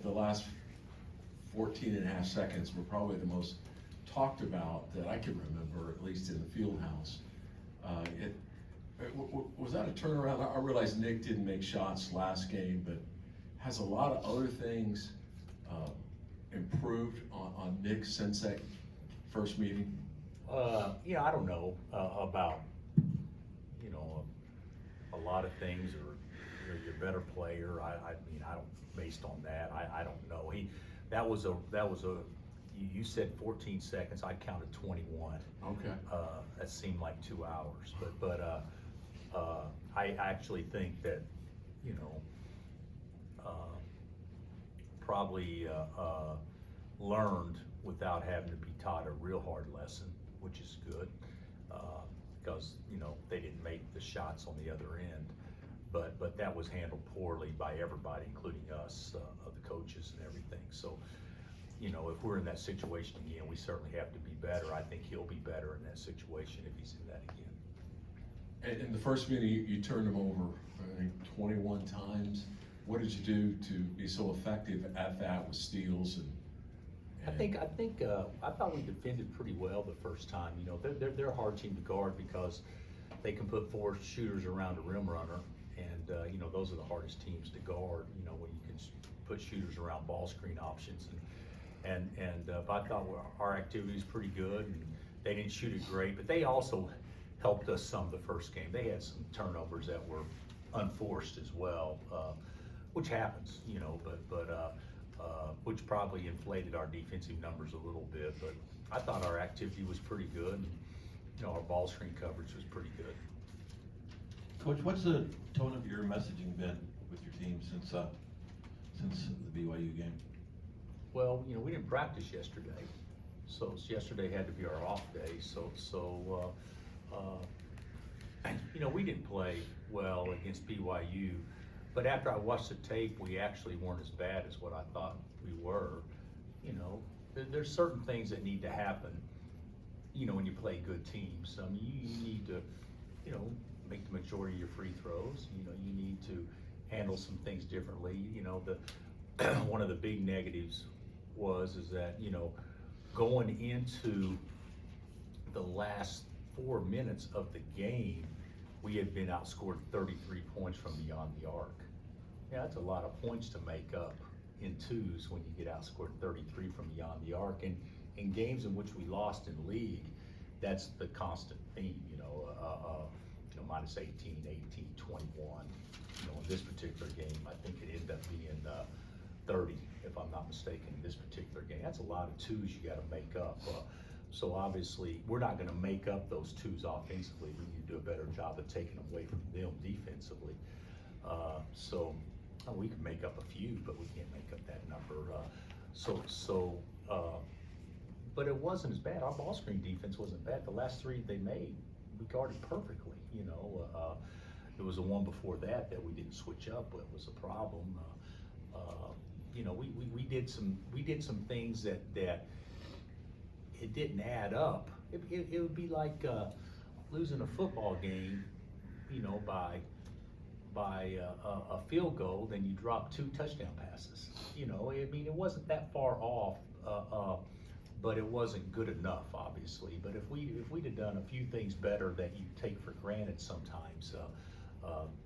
the last 14 and a half seconds were probably the most talked about that I can remember, at least in the field house. Was that a turnaround? I realize Nick didn't make shots last game, but has a lot of other things improved on Nick since that first meeting? Yeah, I don't know about, a lot of things, or you're a better player. I mean, I don't, based on that, I don't know. That was a, you said 14 seconds, I counted 21. Okay. That seemed like 2 hours, but I actually think that, probably learned without having to be taught a real hard lesson, which is good, because they didn't make the shots on the other end, but that was handled poorly by everybody, including us, the coaches and everything. So, if we're in that situation again, we certainly have to be better. I think he'll be better in that situation if he's in that again. And in the first meeting, you turned him over, I think, 21 times. What did you do to be so effective at that with steals and? I thought we defended pretty well the first time. They're a hard team to guard because they can put 4 shooters around a rim runner, and those are the hardest teams to guard. When you can put shooters around ball screen options, and I thought our activity was pretty good. And they didn't shoot it great, but they also helped us some the first game. They had some turnovers that were unforced as well, which happens, but which probably inflated our defensive numbers a little bit. But I thought our activity was pretty good, and our ball screen coverage was pretty good. Coach, what's the tone of your messaging been with your team since the BYU game? Well, we didn't practice yesterday, so yesterday had to be our off day. So we didn't play well against BYU, but after I watched the tape, we actually weren't as bad as what I thought we were. There's certain things that need to happen, when you play good teams. I mean, you need to, make the majority of your free throws. You need to handle some things differently. One of the big negatives is that, going into the last 4 minutes of the game, we had been outscored 33 points from beyond the arc. Yeah, that's a lot of points to make up in twos when you get outscored 33 from beyond the arc. And in games in which we lost in league, that's the constant theme, minus 18, 18, 21. In this particular game, I think it ended up being 30, if I'm not mistaken, in this particular game. That's a lot of twos you got to make up. So obviously, we're not going to make up those twos offensively. We need to do a better job of taking them away from them defensively. We can make up a few, but we can't make up that number. But it wasn't as bad. Our ball screen defense wasn't bad. The last 3 they made, we guarded perfectly. There was the one before that we didn't switch up, but it was a problem. We did some things that it didn't add up. It would be like losing a football game, by a field goal, then you drop 2 touchdown passes. I mean, it wasn't that far off, but it wasn't good enough, obviously. But if we'd have done a few things better that you take for granted sometimes,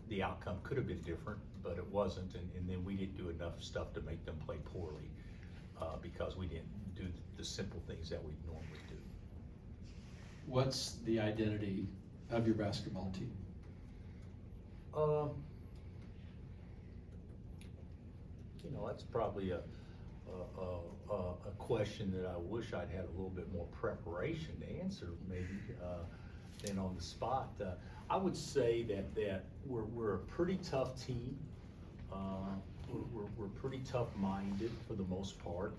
the outcome could have been different, but it wasn't. And then we didn't do enough stuff to make them play poorly, because we didn't do the simple things that we normally do. What's the identity of your basketball team? That's probably a question that I wish I'd had a little bit more preparation to answer, maybe, than on the spot. I would say that we're a pretty tough team. We're pretty tough-minded for the most part.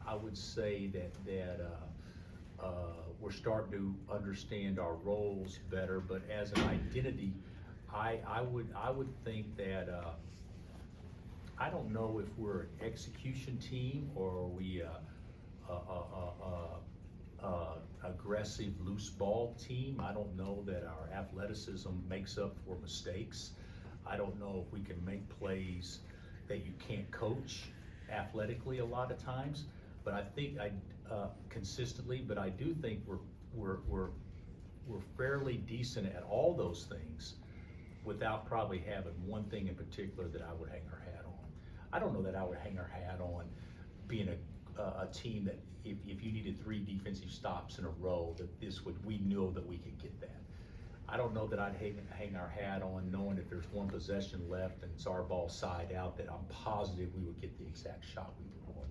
I would say that we're starting to understand our roles better, but as an identity, I would think that I don't know if we're an execution team or are we aggressive loose ball team. I don't know that our athleticism makes up for mistakes. I don't know if we can make plays that you can't coach athletically a lot of times, but I think consistently, but I do think we're fairly decent at all those things without probably having one thing in particular that I would hang our hat on. I don't know that I would hang our hat on being a team that if you needed 3 defensive stops in a row, that we know that we could get that. I don't know that I'd hang our hat on knowing if there's 1 possession left and it's our ball side out, that I'm positive we would get the exact shot we would want.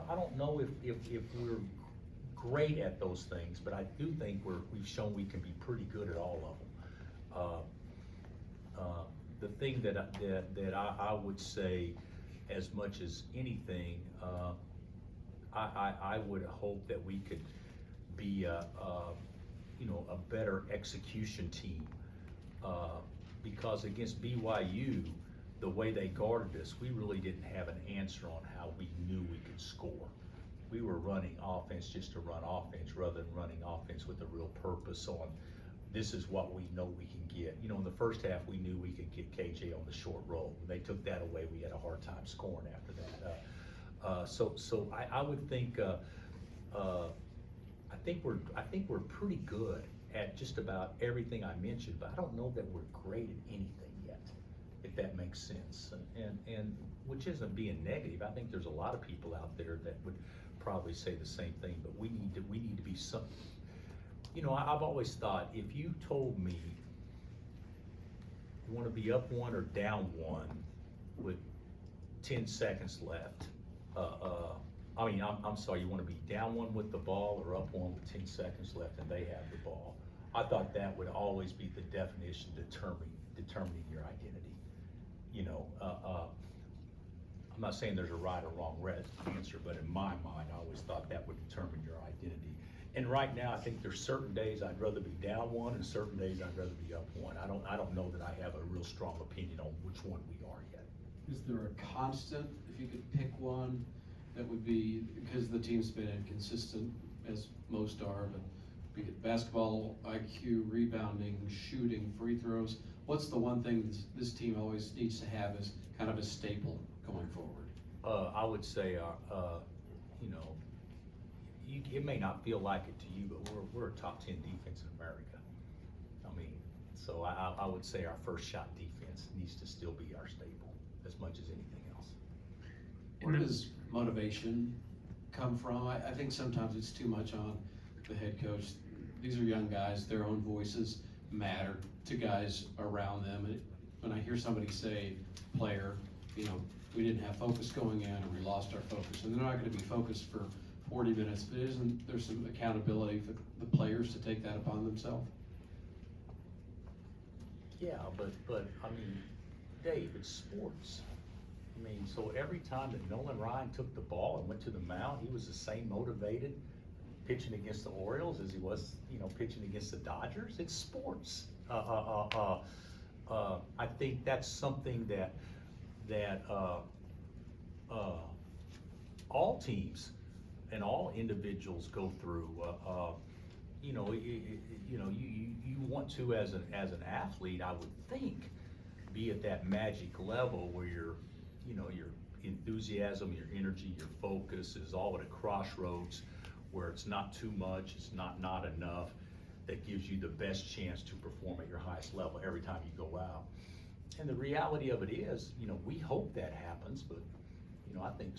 I don't know if we're great at those things, but I do think we've shown we can be pretty good at all of them. The thing that I would say, as much as anything, I would hope that we could be a better execution team, because against BYU, the way they guarded us, we really didn't have an answer on how we knew we could score. We were running offense just to run offense rather than running offense with a real purpose on, this is what we know we can get. In the first half, we knew we could get KJ on the short roll. When they took that away, we had a hard time scoring after that. So I would think, I think we're pretty good at just about everything I mentioned, but I don't know that we're great at anything yet, if that makes sense. And which isn't being negative. I think there's a lot of people out there that would probably say the same thing, but we need to be some. I've always thought, if you told me you want to be up 1 or down 1 with 10 seconds left, I'm sorry, you want to be down 1 with the ball or up 1 with 10 seconds left and they have the ball. I thought that would always be the definition determining your identity. I'm not saying there's a right or wrong answer, but in my mind, I always thought that would determine your identity. And right now, I think there's certain days I'd rather be down 1 and certain days I'd rather be up 1. I don't know that I have a real strong opinion on which one we are yet. Is there a constant, if you could pick one, that would be, because the team's been inconsistent, as most are, but be it basketball, IQ, rebounding, shooting, free throws, what's the one thing this team always needs to have as kind of a staple going forward? I would say, it may not feel like it to you, but we're a top 10 defense in America. So I would say our first shot defense needs to still be our staple as much as anything else. Where does motivation come from? I think sometimes it's too much on the head coach. These are young guys, their own voices matter to guys around them. And when I hear somebody say, player, we didn't have focus going in, or we lost our focus, and they're not going to be focused for 40 minutes, but isn't there some accountability for the players to take that upon themselves? Yeah, but Dave, it's sports. So every time that Nolan Ryan took the ball and went to the mound, he was the same motivated pitching against the Orioles as he was, pitching against the Dodgers. It's sports. I think that's something that all teams and all individuals go through. You want to, as an athlete, I would think, be at that magic level where your enthusiasm, your energy, your focus is all at a crossroads where it's not too much, it's not enough, that gives you the best chance to perform at your highest level every time you go out. And the reality of it is, we hope that happens, but I think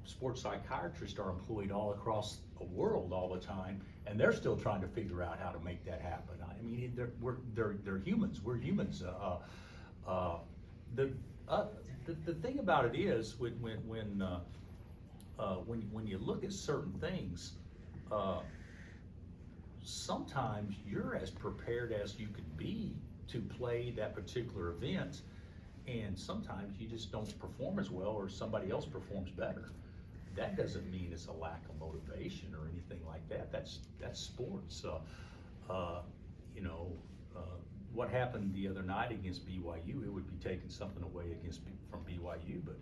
sports psychiatrists are employed all across the world all the time, and they're still trying to figure out how to make that happen. They're humans. We're humans. The thing about it is, when you look at certain things, sometimes you're as prepared as you could be to play that particular event, and sometimes you just don't perform as well, or somebody else performs better. That doesn't mean it's a lack of motivation or anything like that. That's sports. What happened the other night against BYU, it would be taking something away from BYU, but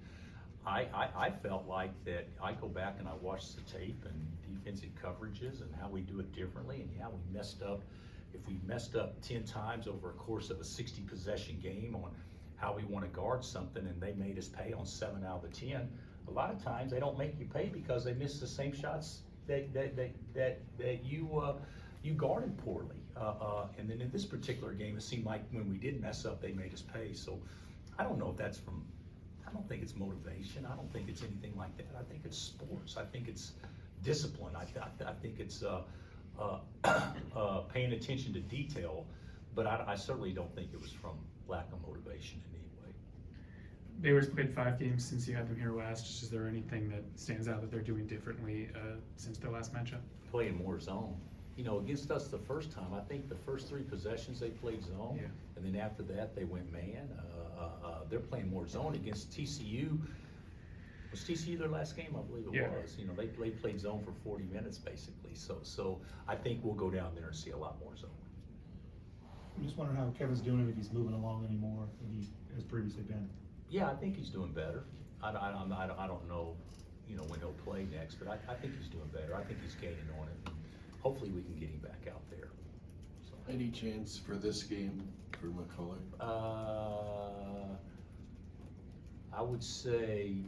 I felt like that. I go back and I watch the tape and defensive coverages and how we do it differently, and yeah, we messed up. If we messed up 10 times over a course of a 60 possession game on how we wanna guard something, and they made us pay on 7 out of the 10. A lot of times, they don't make you pay because they miss the same shots that you guarded poorly. And then in this particular game, it seemed like when we did mess up, they made us pay. So I don't know if that's from, I don't think it's motivation. I don't think it's anything like that. I think it's sports. I think it's discipline. I think it's paying attention to detail. But I certainly don't think it was from lack of motivation in any way. Baylor's played 5 games since you had them here last. Is there anything that stands out that they're doing differently since their last matchup? Playing more zone. You know, against us the first time, I think the first 3 possessions they played zone, Yeah. and then after that they went man. They're playing more zone against TCU. Was TCU their last game? I believe it Yeah. was. You know, they played zone for 40 minutes basically. So I think we'll go down there and see a lot more zone. I'm just wondering how Kevin's doing and if he's moving along anymore than he has previously been. Yeah, I think he's doing better. I don't know, you know, when he'll play next, but I think he's doing better. I think he's gaining on it. Hopefully we can get him back out there. So. Any chance for this game for McCullough? I would say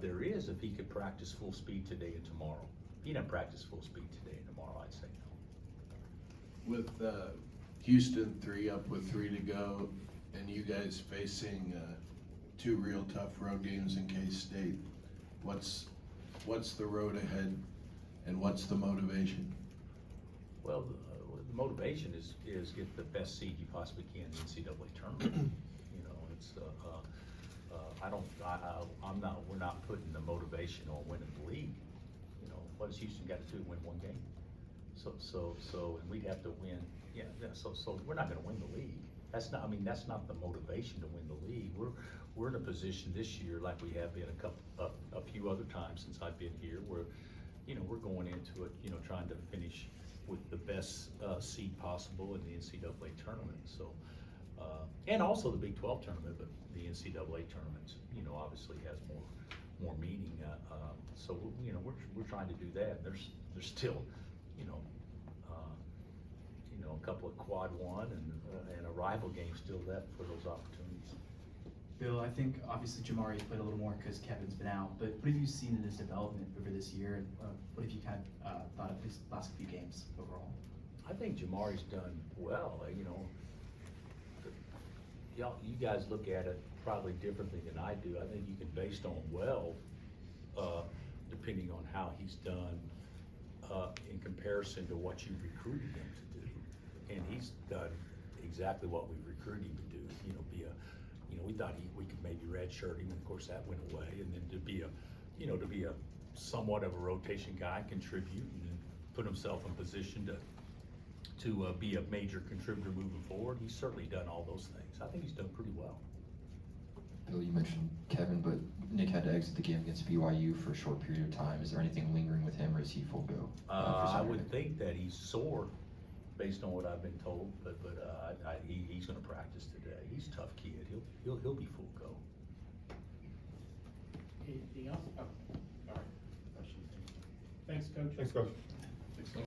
there is if he could practice full speed today and tomorrow. If he doesn't practice full speed today and tomorrow, I'd say no. With Houston 3 up with 3 to go, and you guys facing 2 real tough road games in K-State, what's the road ahead, and what's the motivation? Well, the motivation is get the best seed you possibly can in the NCAA tournament. You know, it's we're not putting the motivation on winning the league. You know, what does Houston got to do? Win 1 game? So, and we'd have to win. Yeah. So we're not going to win the league. That's not the motivation to win the league. We're in a position this year, like we have been a few other times since I've been here, where, you know, we're going into it, you know, trying to finish with the best seed possible in the NCAA tournament. So, and also the Big 12 tournament, but the NCAA tournament, you know, obviously has more meaning. So, you know, we're trying to do that. There's still, you know, a couple of quad 1 and a rival game still left for those opportunities. Bill, I think obviously Jamari's played a little more because Kevin's been out, but what have you seen in his development over this year, and what have you kind of thought of his last few games overall? I think Jamari's done well. You know, you guys look at it probably differently than I do. I think you can based on well, depending on how he's done in comparison to what you've recruited him to do, and he's done exactly what we've recruited him to do. You know, we thought we could maybe redshirt him, and of course that went away. And then to be a somewhat of a rotation guy, contribute, and then put himself in position to be a major contributor moving forward. He's certainly done all those things. I think he's done pretty well. Bill, you mentioned Kevin, but Nick had to exit the game against BYU for a short period of time. Is there anything lingering with him, or is he full go? I would think that he's sore, based on what I've been told, but he's going to practice today. He's a tough kid. He'll be full go. Anything else? Oh, all right. Thanks, Coach. Thanks, Coach.